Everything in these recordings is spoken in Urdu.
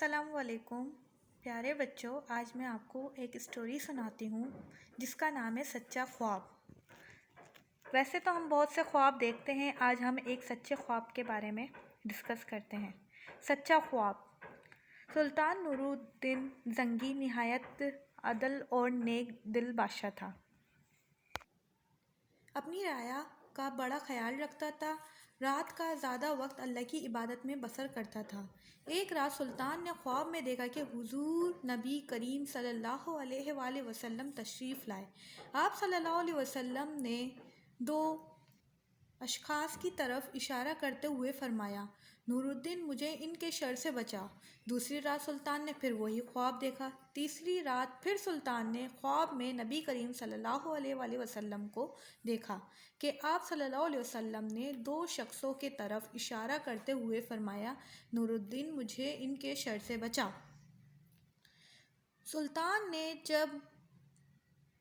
السلام علیکم پیارے بچوں، آج میں آپ کو ایک اسٹوری سناتی ہوں جس کا نام ہے سچا خواب۔ ویسے تو ہم بہت سے خواب دیکھتے ہیں، آج ہم ایک سچے خواب کے بارے میں ڈسکس کرتے ہیں۔ سچا خواب۔ سلطان نور الدین زنگی نہایت عادل اور نیک دل بادشاہ تھا۔ اپنی رعایا کا بڑا خیال رکھتا تھا، رات کا زیادہ وقت اللہ کی عبادت میں بسر کرتا تھا۔ ایک رات سلطان نے خواب میں دیکھا کہ حضور نبی کریم صلی اللہ علیہ وآلہ وسلم تشریف لائے۔ آپ صلی اللہ علیہ وسلم نے دو اشخاص کی طرف اشارہ کرتے ہوئے فرمایا، نور الدین مجھے ان کے شر سے بچا۔ دوسری رات سلطان نے پھر وہی خواب دیکھا۔ تیسری رات پھر سلطان نے خواب میں نبی کریم صلی اللہ علیہ وآلہ وسلم کو دیکھا کہ آپ صلی اللہ علیہ وسلم نے دو شخصوں کے طرف اشارہ کرتے ہوئے فرمایا، نور الدین مجھے ان کے شر سے بچا۔ سلطان نے جب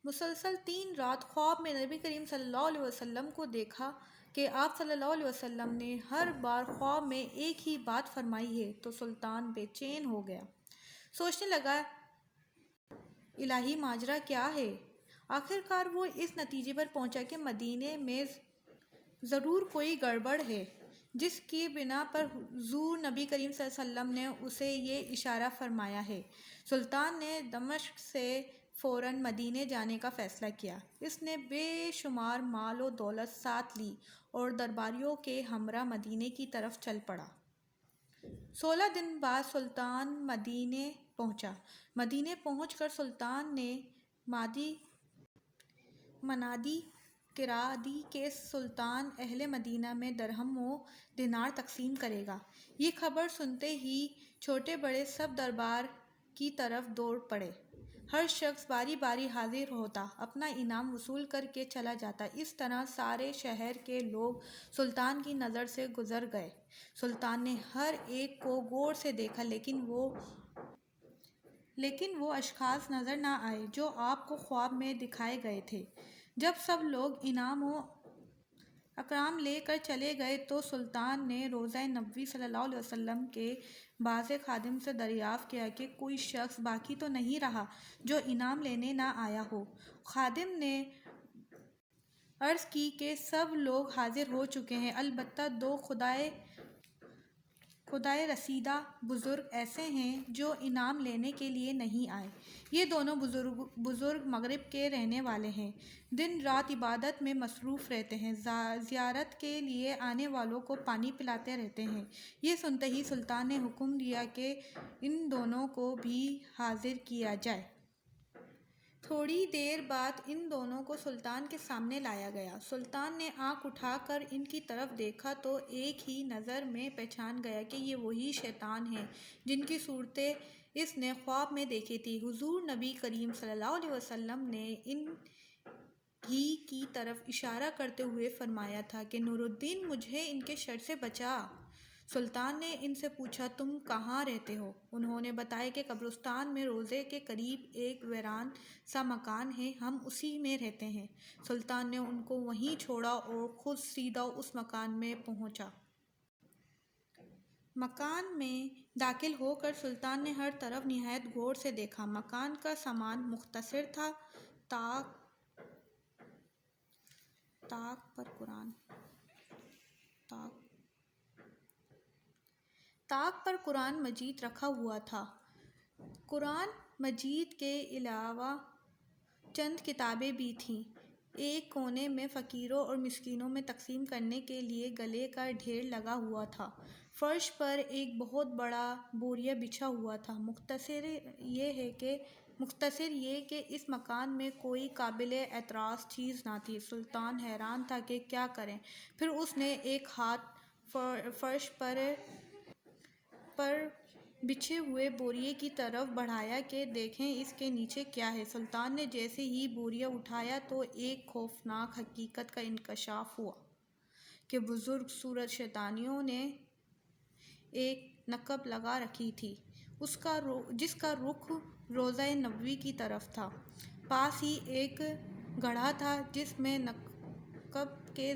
مسلسل 3 رات خواب میں نبی کریم صلی اللہ علیہ وسلم کو دیکھا کہ آپ صلی اللہ علیہ وسلم نے ہر بار خواب میں ایک ہی بات فرمائی ہے تو سلطان بے چین ہو گیا۔ سوچنے لگا الہی ماجرا کیا ہے؟ آخر کار وہ اس نتیجے پر پہنچا کہ مدینے میں ضرور کوئی گڑبڑ ہے، جس کی بنا پر حضور نبی کریم صلی اللہ علیہ وسلم نے اسے یہ اشارہ فرمایا ہے۔ سلطان نے دمشق سے فوراً مدینے جانے کا فیصلہ کیا۔ اس نے بے شمار مال و دولت ساتھ لی اور درباریوں کے ہمراہ مدینے کی طرف چل پڑا۔ 16 دن بعد سلطان مدینے پہنچا۔ مدینے پہنچ کر سلطان نے منادی کرا دی کہ سلطان اہل مدینہ میں درہم و دینار تقسیم کرے گا۔ یہ خبر سنتے ہی چھوٹے بڑے سب دربار کی طرف دوڑ پڑے۔ ہر شخص باری باری حاضر ہوتا، اپنا انعام وصول کر کے چلا جاتا۔ اس طرح سارے شہر کے لوگ سلطان کی نظر سے گزر گئے۔ سلطان نے ہر ایک کو غور سے دیکھا لیکن وہ اشخاص نظر نہ آئے جو آپ کو خواب میں دکھائے گئے تھے۔ جب سب لوگ انعام و اکرام لے کر چلے گئے تو سلطان نے روضہ نبوی صلی اللہ علیہ وسلم کے بعض خادم سے دریافت کیا کہ کوئی شخص باقی تو نہیں رہا جو انعام لینے نہ آیا ہو۔ خادم نے عرض کی کہ سب لوگ حاضر ہو چکے ہیں، البتہ 2 خدائے رسیدہ بزرگ ایسے ہیں جو انعام لینے کے لیے نہیں آئے۔ یہ دونوں بزرگ مغرب کے رہنے والے ہیں، دن رات عبادت میں مصروف رہتے ہیں، زیارت کے لیے آنے والوں کو پانی پلاتے رہتے ہیں۔ یہ سنتے ہی سلطان نے حکم دیا کہ ان دونوں کو بھی حاضر کیا جائے۔ تھوڑی دیر بعد ان دونوں کو سلطان کے سامنے لایا گیا۔ سلطان نے آنکھ اٹھا کر ان کی طرف دیکھا تو ایک ہی نظر میں پہچان گیا کہ یہ وہی شیطان ہیں جن کی صورتیں اس نے خواب میں دیکھی تھی۔ حضور نبی کریم صلی اللہ علیہ وسلم نے ان ہی کی طرف اشارہ کرتے ہوئے فرمایا تھا کہ نور الدین مجھے ان کے شر سے بچا۔ سلطان نے ان سے پوچھا تم کہاں رہتے ہو؟ انہوں نے بتایا کہ قبرستان میں روضے کے قریب ایک ویران سا مکان ہے، ہم اسی میں رہتے ہیں۔ سلطان نے ان کو وہیں چھوڑا اور خود سیدھا اس مکان میں پہنچا۔ مکان میں داخل ہو کر سلطان نے ہر طرف نہایت غور سے دیکھا۔ مکان کا سامان مختصر تھا، طاق پر قرآن مجید رکھا ہوا تھا۔ قرآن مجید کے علاوہ چند کتابیں بھی تھیں۔ ایک کونے میں فقیروں اور مسکینوں میں تقسیم کرنے کے لیے گلے کا ڈھیر لگا ہوا تھا۔ فرش پر ایک بہت بڑا بوریا بچھا ہوا تھا۔ مختصر یہ کہ اس مکان میں کوئی قابل اعتراض چیز نہ تھی۔ سلطان حیران تھا کہ کیا کریں۔ پھر اس نے ایک ہاتھ فرش پر بچھے ہوئے بوریے کی طرف بڑھایا کہ دیکھیں اس کے نیچے کیا ہے۔ سلطان نے جیسے ہی بوریا اٹھایا تو ایک خوفناک حقیقت کا انکشاف ہوا کہ بزرگ صورت شیطانیوں نے ایک نقب لگا رکھی تھی جس کا رخ روضہ نبوی کی طرف تھا۔ پاس ہی ایک گڑھا تھا جس میں نقب کے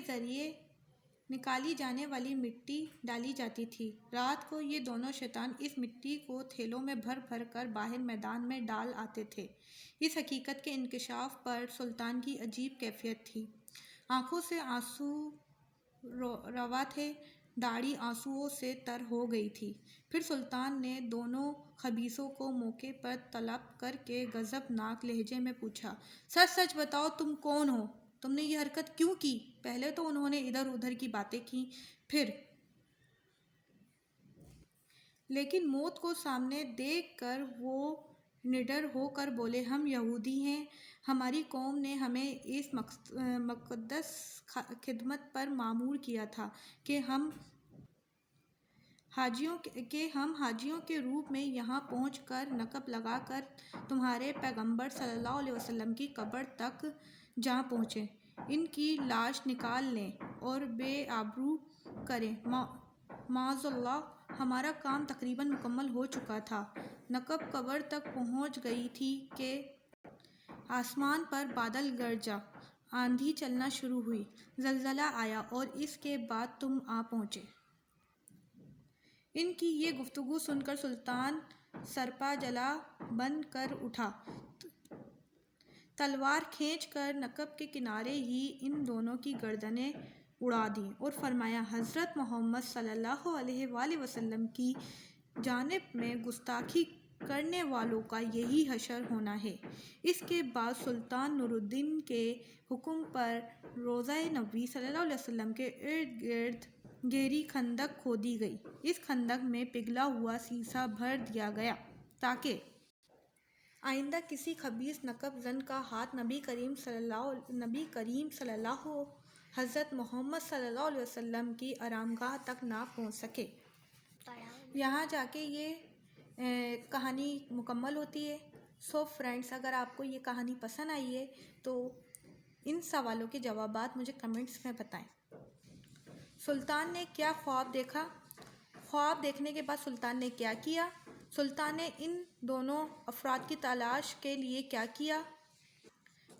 ذریعے نکالی جانے والی مٹی ڈالی جاتی تھی۔ رات کو یہ دونوں شیطان اس مٹی کو تھیلوں میں بھر بھر کر باہر میدان میں ڈال آتے تھے۔ اس حقیقت کے انکشاف پر سلطان کی عجیب کیفیت تھی۔ آنکھوں سے آنسو روا تھے، داڑھی آنسوؤں سے تر ہو گئی تھی۔ پھر سلطان نے دونوں خبیثوں کو موقع پر طلب کر کے غضبناک لہجے میں پوچھا، سچ سچ بتاؤ تم کون ہو؟ تم نے یہ حرکت کیوں کی؟ پہلے تو انہوں نے ادھر ادھر کی باتیں کی، پھر لیکن موت کو سامنے دیکھ کر وہ نڈر ہو کر بولے، ہم یہودی ہیں، ہماری قوم نے ہمیں اس مقدس خدمت پر مامور کیا تھا کہ ہم حاجیوں کے روپ میں یہاں پہنچ کر نقب لگا کر تمہارے پیغمبر صلی اللہ علیہ وسلم کی قبر تک جا پہنچیں، ان کی لاش نکال لیں اور بے آبرو کریں۔ معاذ اللہ، ہمارا کام تقریباً مکمل ہو چکا تھا۔ نقب قبر تک پہنچ گئی تھی کہ آسمان پر بادل گرجا، آندھی چلنا شروع ہوئی، زلزلہ آیا اور اس کے بعد تم آ پہنچے۔ ان کی یہ گفتگو سن کر سلطان سرپا جلا بن کر اٹھا، تلوار کھینچ کر نقب کے کنارے ہی ان دونوں کی گردنیں اڑا دیں اور فرمایا، حضرت محمد صلی اللہ علیہ وآلہ وسلم کی جانب میں گستاخی کرنے والوں کا یہی حشر ہونا ہے۔ اس کے بعد سلطان نور الدین کے حکم پر روضہ نبوی صلی اللہ علیہ وسلم کے ارد گرد گہری خندق کھودی گئی۔ اس خندق میں پگھلا ہوا سیسہ بھر دیا گیا تاکہ آئندہ کسی خبیث نقب زن کا ہاتھ نبی کریم صلی اللہ حضرت محمد صلی اللہ علیہ وسلم کی آرامگاہ تک نہ پہنچ سکے۔ یہاں جا کے یہ کہانی مکمل ہوتی ہے۔ سو فرینڈس، اگر آپ کو یہ کہانی پسند آئی ہے تو ان سوالوں کے جوابات مجھے کمنٹس میں بتائیں۔ سلطان نے کیا خواب دیکھا؟ خواب دیکھنے کے بعد سلطان نے کیا کیا؟ سلطان نے ان دونوں افراد کی تلاش کے لیے کیا کیا؟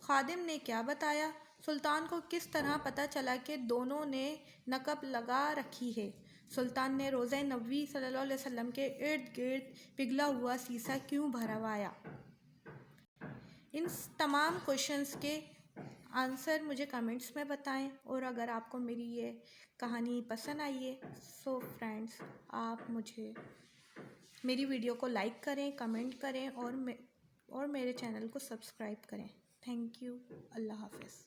خادم نے کیا بتایا؟ سلطان کو کس طرح پتہ چلا کہ دونوں نے نقب لگا رکھی ہے؟ سلطان نے روضہ نبوی صلی اللہ علیہ وسلم کے ارد گرد پگھلا ہوا سیسہ کیوں بھروایا؟ ان تمام کوشچنس کے آنسر مجھے کمنٹس میں بتائیں، اور اگر آپ کو میری یہ کہانی پسند آئی ہے سو فرینڈس آپ مجھے میری ویڈیو کو لائک کریں، کمنٹ کریں اور میرے چینل کو سبسکرائب کریں۔ Thank you. اللہ حافظ۔